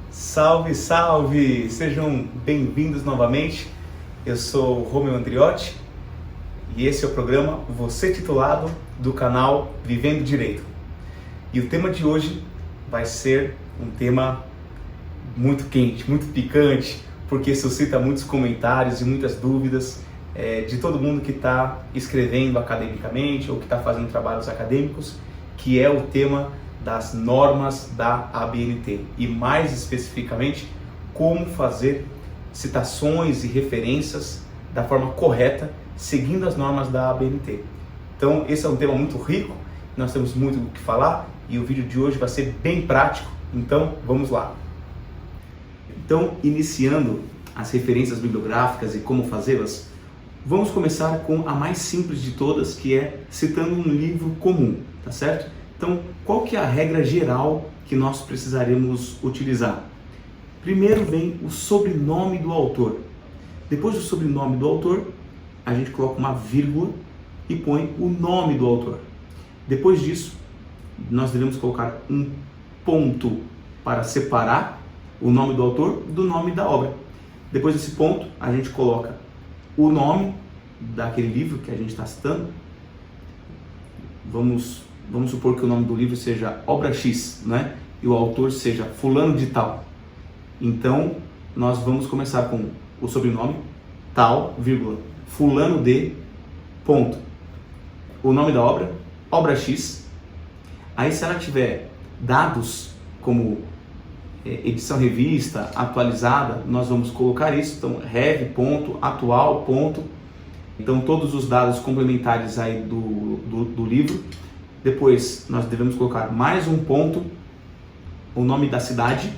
Salve, salve! Sejam bem-vindos novamente. Eu sou o Romeu Andriotti e esse é o programa Você Titulado do canal Vivendo Direito. E o tema de hoje vai ser um tema muito quente, muito picante, porque suscita muitos comentários e muitas dúvidas de todo mundo que está escrevendo academicamente ou que está fazendo trabalhos acadêmicos, que é o tema das normas da ABNT e mais especificamente como fazer citações e referências da forma correta seguindo as normas da ABNT. Então esse é um tema muito rico, nós temos muito o que falar e o vídeo de hoje vai ser bem prático, então vamos lá. Então, iniciando as referências bibliográficas e como fazê-las, vamos começar com a mais simples de todas, que é citando um livro comum, tá certo? Então, qual que é a regra geral que nós precisaremos utilizar? Primeiro vem o sobrenome do autor. Depois do sobrenome do autor, a gente coloca uma vírgula e põe o nome do autor. Depois disso, nós devemos colocar um ponto para separar o nome do autor do nome da obra. Depois desse ponto, a gente coloca o nome daquele livro que a gente está citando. Vamos supor que o nome do livro seja Obra X, né? E o autor seja fulano de tal. Então, nós vamos começar com o sobrenome, tal, vírgula, fulano de, ponto. O nome da obra, Obra X. Aí, se ela tiver dados como edição revista, atualizada, nós vamos colocar isso. Então, rev, ponto, atual, ponto. Então, todos os dados complementares aí do livro. Depois, nós devemos colocar mais um ponto, o nome da cidade,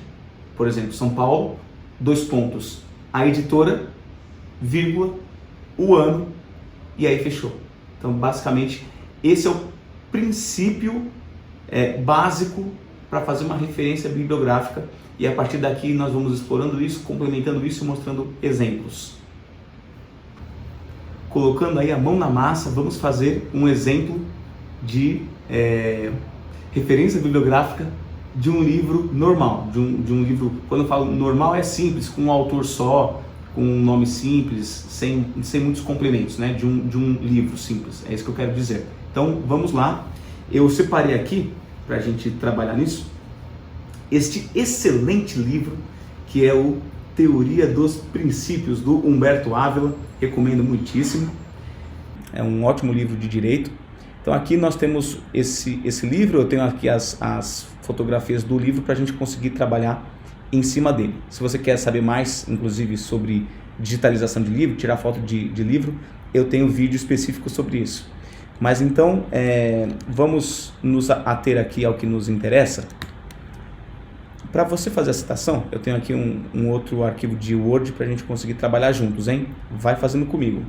por exemplo, São Paulo, 2 pontos, a editora, vírgula, o ano, e aí fechou. Então, basicamente, esse é o princípio básico para fazer uma referência bibliográfica, e a partir daqui nós vamos explorando isso, complementando isso e mostrando exemplos. Colocando aí a mão na massa, vamos fazer um exemplo de referência bibliográfica de um livro normal, de um livro, quando eu falo normal é simples, com um autor só, com um nome simples, sem muitos complementos, né? de um livro simples, é isso que eu quero dizer. Então vamos lá, eu separei aqui, para a gente trabalhar nisso, este excelente livro, que é o Teoria dos Princípios, do Humberto Ávila, recomendo muitíssimo, é um ótimo livro de direito. Então aqui nós temos esse livro, eu tenho aqui as fotografias do livro para a gente conseguir trabalhar em cima dele. Se você quer saber mais, inclusive, sobre digitalização de livro, tirar foto de livro, eu tenho um vídeo específico sobre isso. Mas então, vamos nos ater aqui ao que nos interessa. Para você fazer a citação, eu tenho aqui um outro arquivo de Word para a gente conseguir trabalhar juntos, hein? Vai fazendo comigo.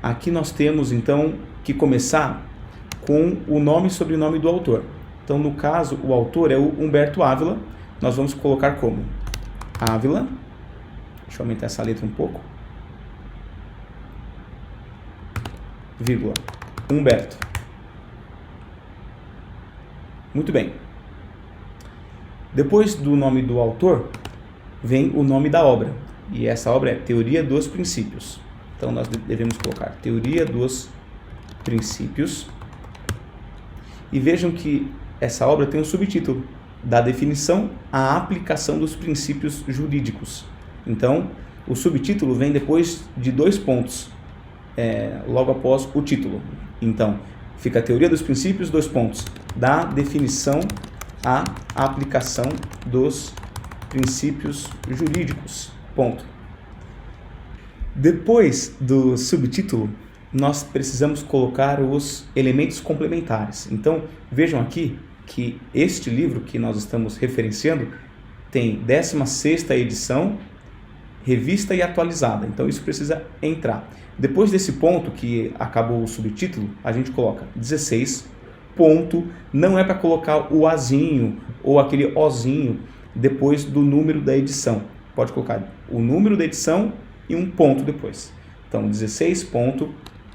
Aqui nós temos, então, que começar com o nome e sobrenome do autor. Então, no caso, o autor é o Humberto Ávila. Nós vamos colocar como Ávila. Deixa eu aumentar essa letra um pouco. Vírgula. Humberto. Muito bem. Depois do nome do autor, vem o nome da obra. E essa obra é Teoria dos Princípios. Então, nós devemos colocar Teoria dos Princípios. E vejam que essa obra tem um subtítulo, da definição à aplicação dos princípios jurídicos. Então, o subtítulo vem depois de 2 pontos, logo após o título. Então, fica a Teoria dos Princípios, 2 pontos, da definição à aplicação dos princípios jurídicos, ponto. Depois do subtítulo, nós precisamos colocar os elementos complementares. Então, vejam aqui que este livro que nós estamos referenciando tem 16ª edição, revista e atualizada. Então, isso precisa entrar. Depois desse ponto, que acabou o subtítulo, a gente coloca 16, ponto, não é para colocar o azinho ou aquele ozinho depois do número da edição. Pode colocar o número da edição e um ponto depois. Então, 16 ponto,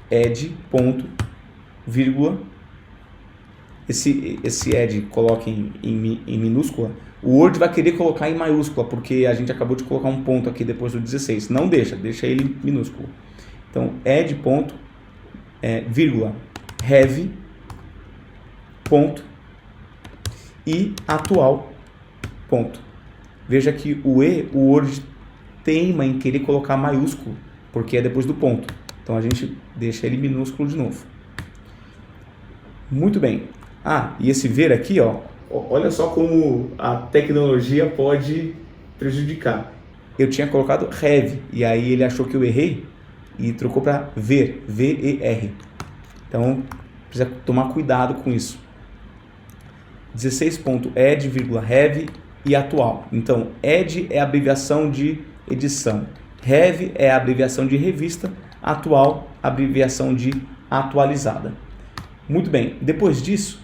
ed, ponto, vírgula. Esse ed coloque em minúscula O Word vai querer colocar em maiúscula, porque a gente acabou de colocar um ponto aqui depois do 16. Não deixa ele minúsculo. Então, ed ponto, vírgula, have, ponto, e atual, ponto. Veja que o Word teima em querer colocar maiúsculo, porque é depois do ponto. Então, a gente deixa ele minúsculo de novo. Muito bem. E esse ver aqui, olha só como a tecnologia pode prejudicar. Eu tinha colocado have, e aí ele achou que eu errei e trocou para ver, V-E-R. Então, precisa tomar cuidado com isso. 16.ed, have e atual. Então, ed é a abreviação de edição, have é a abreviação de revista, atual, abreviação de atualizada. Muito bem, depois disso,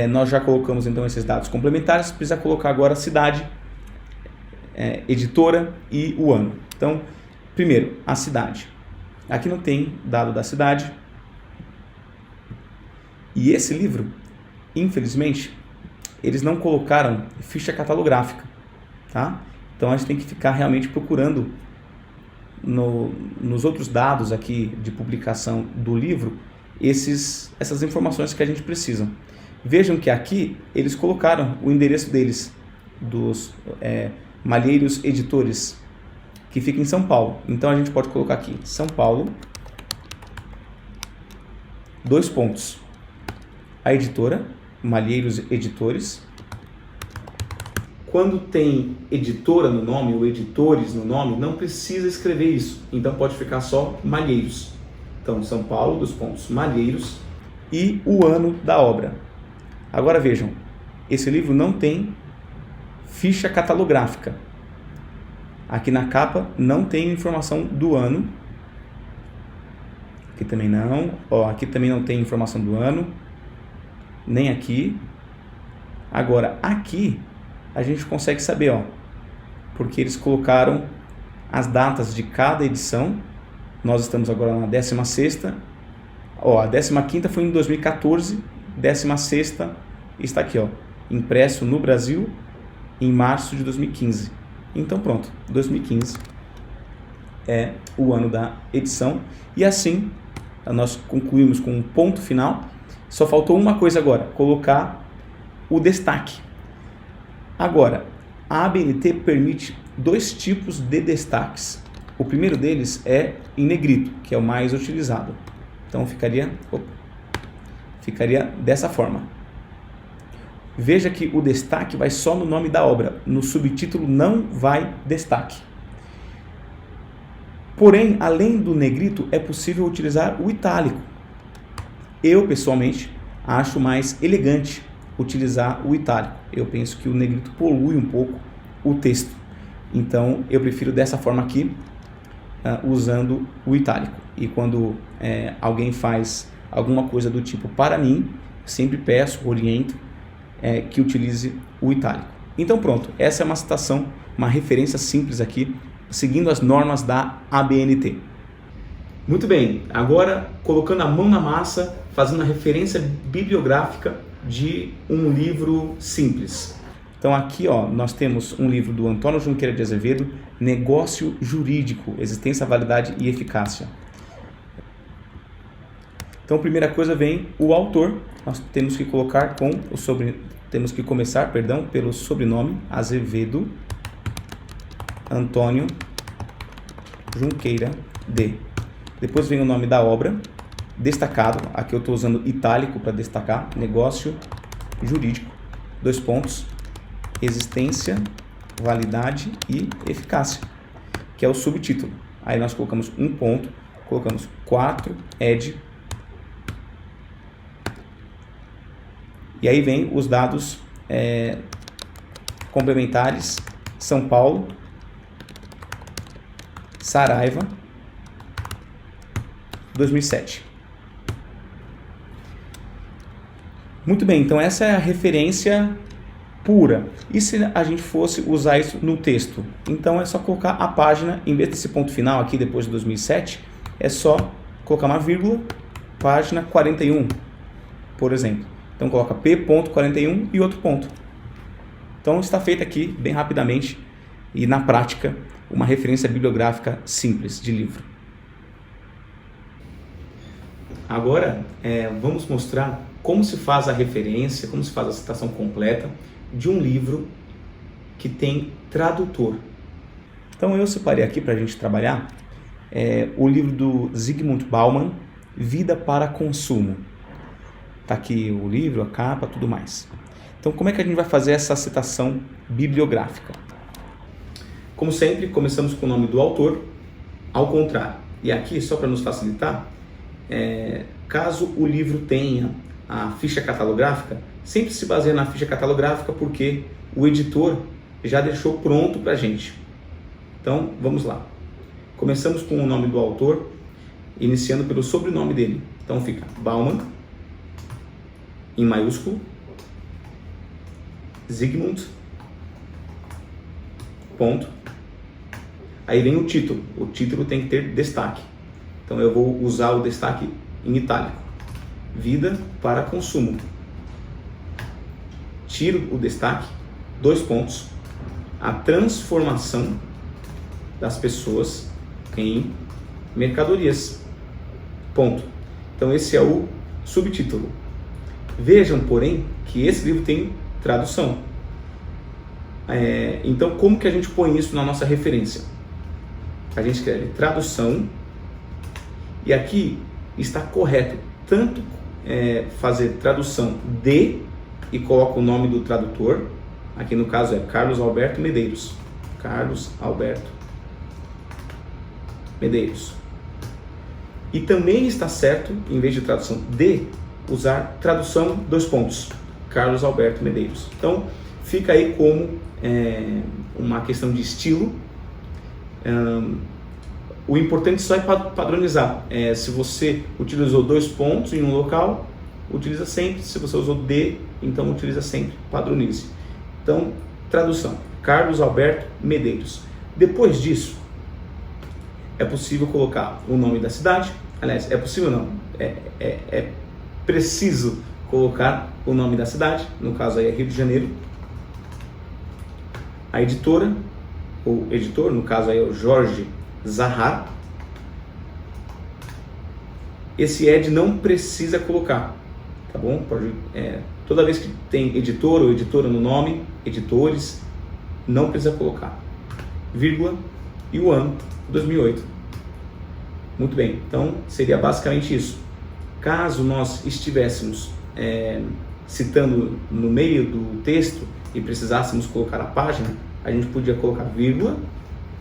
nós já colocamos então esses dados complementares, precisa colocar agora a cidade, editora e o ano. Então, primeiro, a cidade. Aqui não tem dado da cidade. E esse livro, infelizmente, eles não colocaram ficha catalográfica, tá? Então a gente tem que ficar realmente procurando nos outros dados aqui de publicação do livro essas informações que a gente precisa. Vejam que aqui eles colocaram o endereço deles, dos Malheiros Editores, que fica em São Paulo. Então a gente pode colocar aqui, São Paulo, 2 pontos. A editora, Malheiros Editores. Quando tem editora no nome ou editores no nome, não precisa escrever isso. Então pode ficar só Malheiros. Então São Paulo, 2 pontos, Malheiros e o ano da obra. Agora vejam, esse livro não tem ficha catalográfica. Aqui na capa não tem informação do ano. Aqui também não. Aqui também não tem informação do ano. Nem aqui. Agora, aqui a gente consegue saber, porque eles colocaram as datas de cada edição. Nós estamos agora na 16ª. A 15ª foi em 2014. 16ª está aqui, impresso no Brasil em março de 2015. Então pronto, 2015 é o ano da edição. E assim nós concluímos com um ponto final. Só faltou uma coisa agora, colocar o destaque. Agora, a ABNT permite 2 tipos de destaques. O primeiro deles é em negrito, que é o mais utilizado. Então ficaria dessa forma. Veja que o destaque vai só no nome da obra, no subtítulo não vai destaque. Porém, além do negrito, é possível utilizar o itálico. Eu, pessoalmente, acho mais elegante utilizar o itálico. Eu penso que o negrito polui um pouco o texto. Então, eu prefiro dessa forma aqui, usando o itálico. E quando alguém faz alguma coisa do tipo para mim, sempre peço, oriento, que utilize o itálico. Então pronto, essa é uma citação, uma referência simples aqui, seguindo as normas da ABNT. Muito bem, agora colocando a mão na massa, fazendo a referência bibliográfica de um livro simples. Então aqui nós temos um livro do Antônio Junqueira de Azevedo, Negócio Jurídico, Existência, Validade e Eficácia. Então, primeira coisa vem o autor. Nós temos que colocar temos que começar, pelo sobrenome Azevedo Antônio Junqueira de. Depois vem o nome da obra, destacado. Aqui eu estou usando itálico para destacar. Negócio Jurídico, 2 pontos. Existência, Validade e Eficácia, que é o subtítulo. Aí nós colocamos um ponto, colocamos 4 ed. E aí vem os dados complementares: São Paulo, Saraiva, 2007. Muito bem, então essa é a referência pura. E se a gente fosse usar isso no texto? Então é só colocar a página, em vez desse ponto final aqui depois de 2007, é só colocar uma vírgula, página 41, por exemplo. Então coloca P.41 e outro ponto. Então está feita aqui, bem rapidamente, e na prática, uma referência bibliográfica simples de livro. Agora, vamos mostrar como se faz a referência, como se faz a citação completa de um livro que tem tradutor. Então eu separei aqui para a gente trabalhar o livro do Zygmunt Bauman, Vida para Consumo. Está aqui o livro, a capa, tudo mais. Então como é que a gente vai fazer essa citação bibliográfica? Como sempre, começamos com o nome do autor, ao contrário. E aqui, só para nos facilitar, caso o livro tenha a ficha catalográfica, sempre se baseia na ficha catalográfica porque o editor já deixou pronto para a gente. Então, vamos lá. Começamos com o nome do autor, iniciando pelo sobrenome dele. Então fica Bauman, em maiúsculo, Zygmunt, ponto. Aí vem o título. O título tem que ter destaque. Então eu vou usar o destaque em itálico. Vida para consumo. Tiro o destaque, 2 pontos. A transformação das pessoas em mercadorias. Ponto. Então esse é o subtítulo. Vejam, porém, que esse livro tem tradução. Então como que a gente põe isso na nossa referência? A gente escreve tradução e aqui está correto tanto fazer tradução de e coloca o nome do tradutor, aqui no caso é Carlos Alberto Medeiros. Carlos Alberto Medeiros. E também está certo, em vez de tradução de, usar tradução 2 pontos. Carlos Alberto Medeiros. Então fica aí como uma questão de estilo. O importante só é padronizar. Se você utilizou 2 pontos em um local, utiliza sempre. Se você usou de, então utiliza sempre. Padronize. Então, tradução. Carlos Alberto Medeiros. Depois disso, é possível colocar o nome da cidade. Aliás, é possível não. É preciso colocar o nome da cidade. No caso aí é Rio de Janeiro. A editora, o editor, no caso aí é o Jorge Zahar. Esse ed não precisa colocar, tá bom? Toda vez que tem editor ou editora no nome, editores, não precisa colocar. Vírgula e o ano, 2008. Muito bem, então seria basicamente isso. Caso nós estivéssemos citando no meio do texto e precisássemos colocar a página, a gente podia colocar vírgula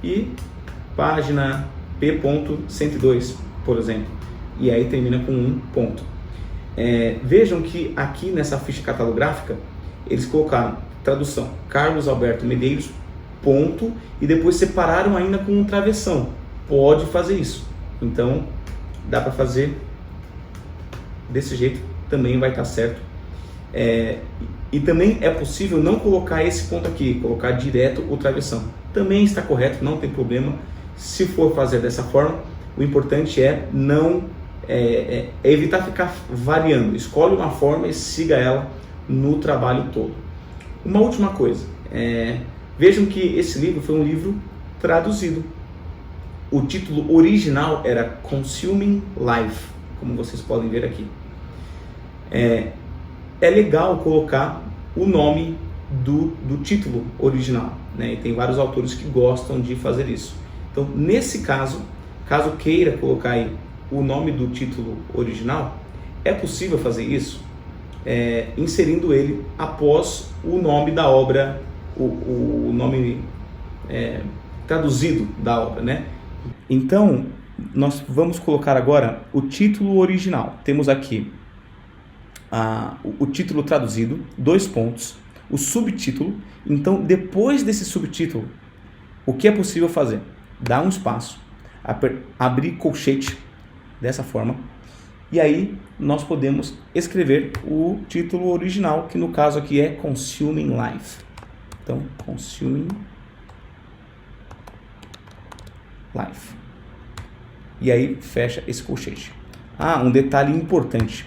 e página P.102, por exemplo, e aí termina com 1 ponto. Vejam que aqui nessa ficha catalográfica eles colocaram tradução Carlos Alberto Medeiros, ponto, e depois separaram ainda com um travessão. Pode fazer isso, então dá para fazer desse jeito, também vai estar certo. E também é possível não colocar esse ponto aqui, colocar direto o travessão. Também está correto, não tem problema. Se for fazer dessa forma, o importante é não evitar ficar variando. Escolhe uma forma e siga ela no trabalho todo. Uma última coisa, vejam que esse livro foi um livro traduzido. O título original era Consuming Life, como vocês podem ver aqui. É legal colocar o nome do título original, né? E tem vários autores que gostam de fazer isso. Então, nesse caso queira colocar aí o nome do título original, é possível fazer isso inserindo ele após o nome da obra, o nome traduzido da obra, né? Então, nós vamos colocar agora o título original. Temos aqui o título traduzido, 2 pontos, o subtítulo. Então, depois desse subtítulo, o que é possível fazer? Dar um espaço, abrir colchete dessa forma, e aí nós podemos escrever o título original, que no caso aqui é Consuming Life. Então, Consuming Life. E aí fecha esse colchete. Um detalhe importante.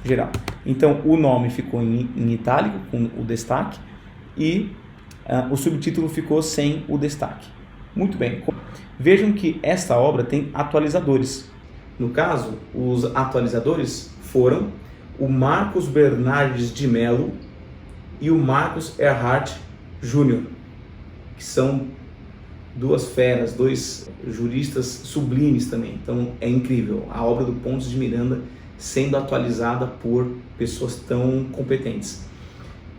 geral. Então, o nome ficou em itálico, com o destaque, e o subtítulo ficou sem o destaque. Muito bem. Vejam que esta obra tem atualizadores. No caso, os atualizadores foram o Marcos Bernardes de Mello e o Marcos Erhardt Jr., que são duas feras, dois juristas sublimes também. Então é incrível a obra do Pontes de Miranda sendo atualizada por pessoas tão competentes.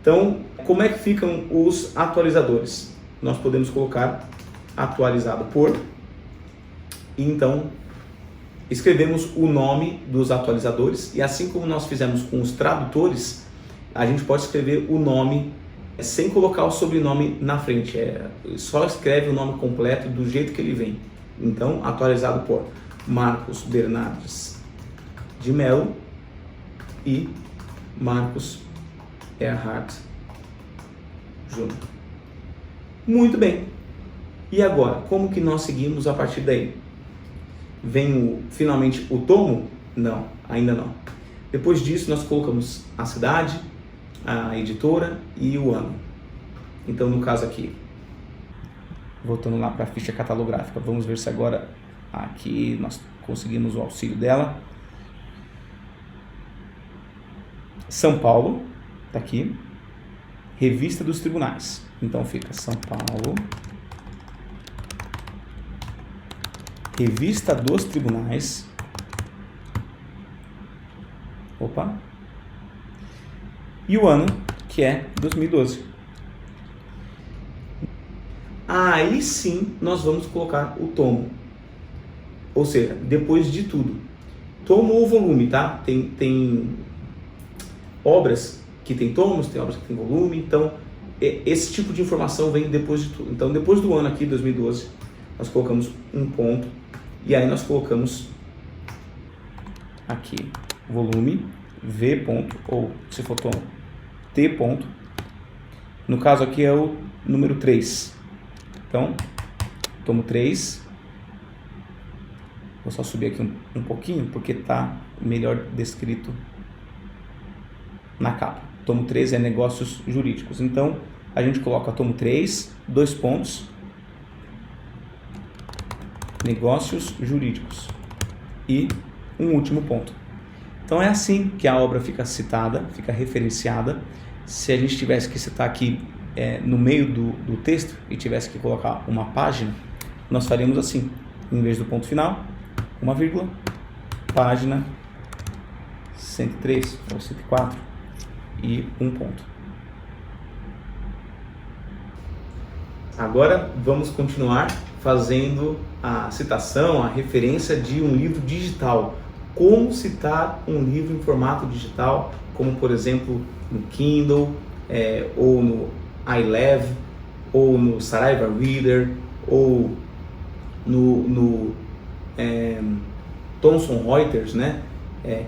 Então, como é que ficam os atualizadores? Nós podemos colocar atualizado por, e então escrevemos o nome dos atualizadores, e assim como nós fizemos com os tradutores, a gente pode escrever o nome sem colocar o sobrenome na frente, só escreve o nome completo do jeito que ele vem. Então, atualizado por Marcos Bernardes de Mello e Marcos Erhardt Jr. Muito bem. E agora, como que nós seguimos a partir daí? Vem finalmente o tomo? Não, ainda não. Depois disso, nós colocamos a cidade, a editora e o ano. Então, no caso aqui, voltando lá para a ficha catalográfica, vamos ver se agora aqui nós conseguimos o auxílio dela. São Paulo, tá aqui. Revista dos Tribunais. Então fica São Paulo, Revista dos Tribunais. Opa. E o ano, que é 2012. Aí sim nós vamos colocar o tomo. Ou seja, depois de tudo. Tomo ou volume, tá? Tem obras que tem tomos, tem obras que tem volume. Então, esse tipo de informação vem depois de tudo. Então, depois do ano aqui, 2012, nós colocamos um ponto. E aí nós colocamos aqui, volume, V ponto, ou se for tomo, T ponto. No caso aqui é o número 3. Então, tomo 3. Vou só subir aqui um pouquinho, porque está melhor descrito na capa. Tomo 3 é negócios jurídicos. Então, a gente coloca tomo 3, 2 pontos, negócios jurídicos e um último ponto. Então é assim que a obra fica citada, fica referenciada. Se a gente tivesse que citar aqui no meio do texto e tivesse que colocar uma página, nós faríamos assim, em vez do ponto final, uma vírgula, página 103 ou 104 e um ponto. Agora vamos continuar fazendo a citação, a referência de um livro digital. Como citar um livro em formato digital, como por exemplo no Kindle, ou no iLev, ou no Saraiva Reader, ou no Thomson Reuters, né?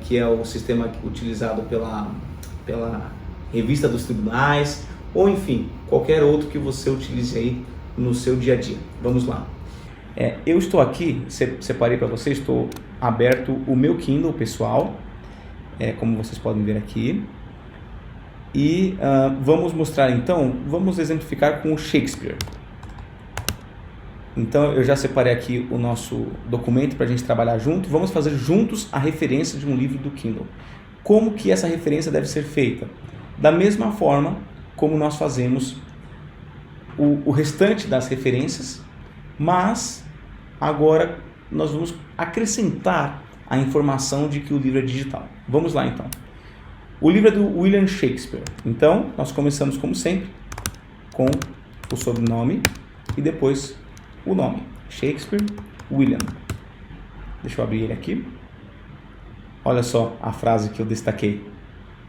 Que é o sistema utilizado pela Revista dos Tribunais, ou enfim, qualquer outro que você utilize aí no seu dia a dia. Vamos lá. Eu estou aqui, separei para vocês, estou aberto o meu Kindle pessoal, como vocês podem ver aqui. E vamos mostrar então, vamos exemplificar com o Shakespeare. Então eu já separei aqui o nosso documento para a gente trabalhar junto. Vamos fazer juntos a referência de um livro do Kindle. Como que essa referência deve ser feita? Da mesma forma como nós fazemos o restante das referências, mas agora nós vamos acrescentar a informação de que o livro é digital. Vamos lá então. O livro é do William Shakespeare. Então nós começamos como sempre com o sobrenome e depois o nome. Shakespeare, William. Deixa eu abrir ele aqui. Olha só a frase que eu destaquei.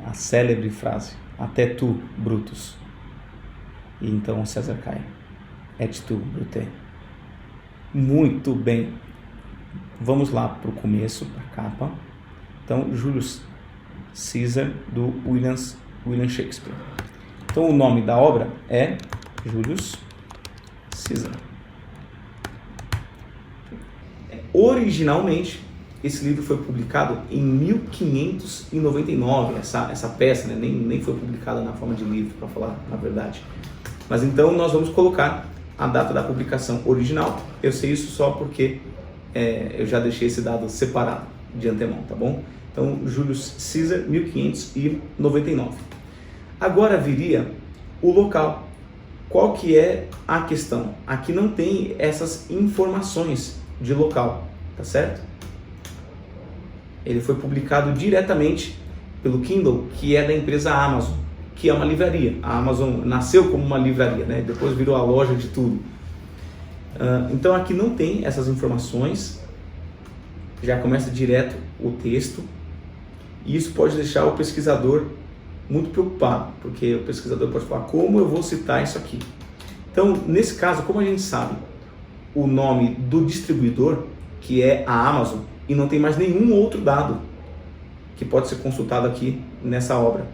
A célebre frase. Até tu, Brutus. E então César cai. Et tu, Brute. Muito bem. Vamos lá para o começo, para a capa. Então, Julius Caesar, do William Shakespeare. Então, o nome da obra é Julius Caesar. Originalmente, esse livro foi publicado em 1599, essa peça, né? nem foi publicada na forma de livro, para falar a verdade. Mas então nós vamos colocar a data da publicação original. Eu sei isso só porque eu já deixei esse dado separado de antemão, tá bom? Então, Julius Caesar, 1599. Agora viria o local. Qual que é a questão? Aqui não tem essas informações de local, tá certo? Ele foi publicado diretamente pelo Kindle, que é da empresa Amazon, que é uma livraria. A Amazon nasceu como uma livraria, né? Depois virou a loja de tudo. Então aqui não tem essas informações, já começa direto o texto, e isso pode deixar o pesquisador muito preocupado, porque o pesquisador pode falar, como eu vou citar isso aqui? Então, nesse caso, como a gente sabe o nome do distribuidor, que é a Amazon, e não tem mais nenhum outro dado que pode ser consultado aqui nessa obra.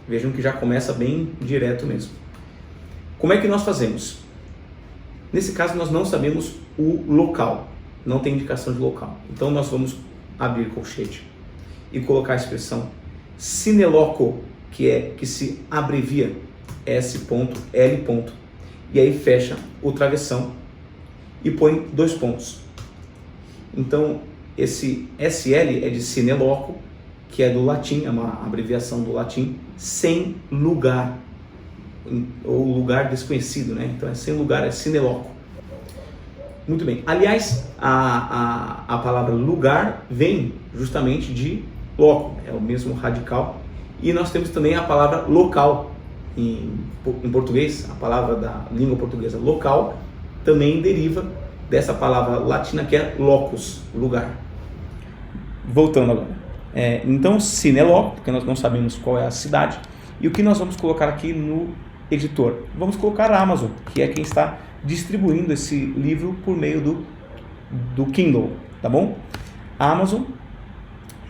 Vejam que já começa bem direto mesmo. Como é que nós fazemos? Nesse caso, nós não sabemos o local, não tem indicação de local. Então, nós vamos abrir colchete e colocar a expressão sine loco, que se abrevia S.L. E aí fecha o travessão e põe 2 pontos. Então, esse SL é de sine loco, que é do latim, é uma abreviação do latim, sem lugar, ou lugar desconhecido, né? Então, sem lugar é sine loco. Muito bem. Aliás, a palavra lugar vem justamente de loco, é o mesmo radical. E nós temos também a palavra local. Em português, a palavra da língua portuguesa local também deriva dessa palavra latina que é locus, lugar. Voltando agora. Então, sine loco, porque nós não sabemos qual é a cidade. E o que nós vamos colocar aqui no editor? Vamos colocar a Amazon, que é quem está distribuindo esse livro por meio do Kindle, tá bom? A Amazon.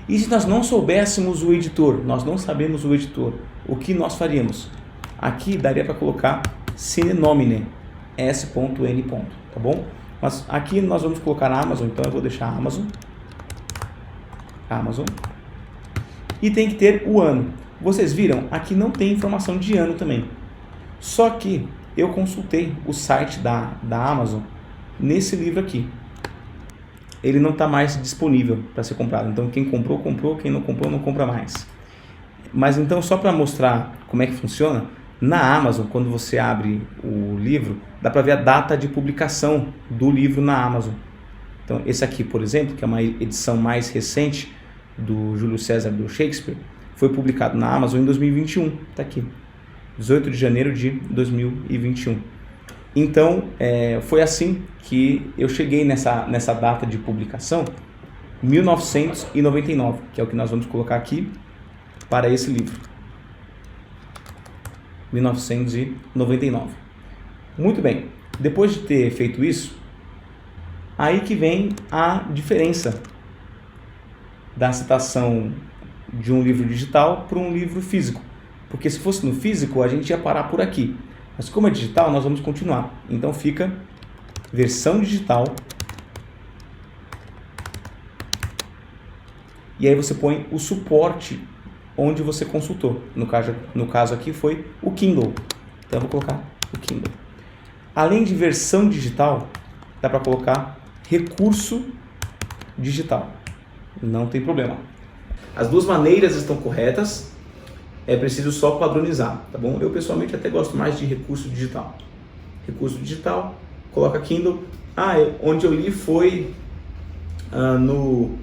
E se nós não soubéssemos o editor, nós não sabemos o editor, o que nós faríamos? Aqui daria para colocar sine nomine, S.N. tá bom? Mas aqui nós vamos colocar a Amazon, então eu vou deixar Amazon. E tem que ter o ano. Vocês viram? Aqui não tem informação de ano também. Só que eu consultei o site da Amazon nesse livro aqui. Ele não está mais disponível para ser comprado. Então quem comprou, comprou. Quem não comprou, não compra mais. Mas então, só para mostrar como é que funciona, na Amazon, quando você abre o livro, dá para ver a data de publicação do livro na Amazon. Então esse aqui, por exemplo, que é uma edição mais recente do Júlio César do Shakespeare, foi publicado na Amazon em 2021. Está aqui, 18 de janeiro de 2021. Então, foi assim que eu cheguei nessa data de publicação, 1999, que é o que nós vamos colocar aqui para esse livro. 1999. Muito bem, depois de ter feito isso, aí que vem a diferença da citação de um livro digital para um livro físico. Porque se fosse no físico, a gente ia parar por aqui. Mas como é digital, nós vamos continuar. Então fica versão digital. E aí você põe o suporte onde você consultou. No caso aqui foi o Kindle. Então eu vou colocar o Kindle. Além de versão digital, dá para colocar recurso digital. Não tem problema. As duas maneiras estão corretas. É preciso só padronizar, tá bom? Eu pessoalmente até gosto mais de recurso digital. Recurso digital, coloca Kindle. Onde eu li foi no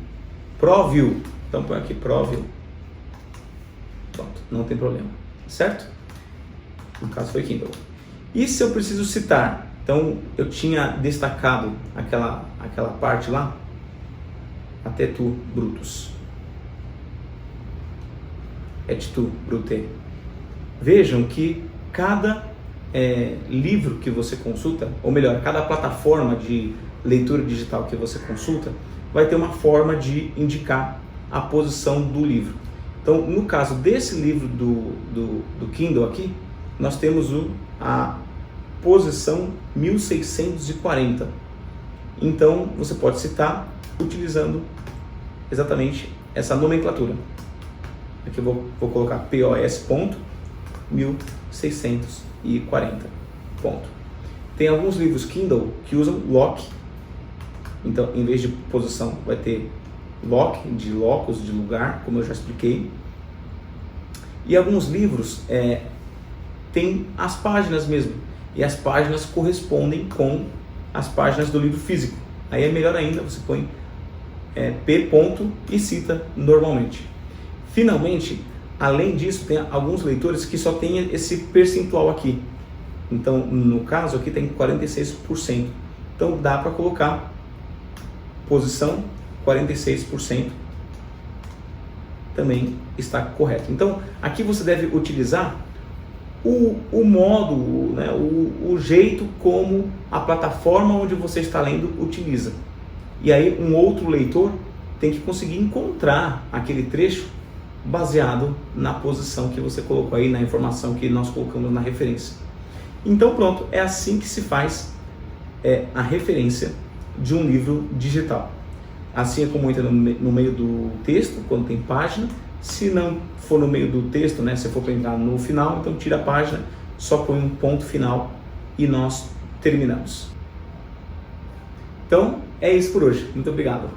ProView. Então põe aqui ProView. Pronto, não tem problema, certo? No caso foi Kindle. E se eu preciso citar? Então eu tinha destacado aquela parte lá. Até tu, Brutus. Et tu, Brute. Vejam que cada livro que você consulta, ou melhor, cada plataforma de leitura digital que você consulta, vai ter uma forma de indicar a posição do livro. Então, no caso desse livro do Kindle aqui, nós temos a posição 1640. Então você pode citar utilizando exatamente essa nomenclatura. Aqui eu vou colocar POS ponto 1640 ponto. Tem alguns livros Kindle que usam lock. Então, em vez de posição, vai ter lock, de locus, de lugar, como eu já expliquei. E alguns livros tem as páginas mesmo. E as páginas correspondem com as páginas do livro físico. Aí é melhor ainda, você põe P ponto e cita normalmente. Finalmente, além disso, tem alguns leitores que só tem esse percentual aqui. Então, no caso aqui tem 46%. Então, dá para colocar posição 46%. Também está correto. Então, aqui você deve utilizar o modo, né, o jeito como a plataforma onde você está lendo utiliza. E aí um outro leitor tem que conseguir encontrar aquele trecho baseado na posição que você colocou aí, na informação que nós colocamos na referência. Então pronto, é assim que se faz a referência de um livro digital. Assim é como entra no meio do texto, quando tem página. Se não for no meio do texto, né, se for para entrar no final, então tira a página, só põe um ponto final e nós terminamos. Então, é isso por hoje. Muito obrigado.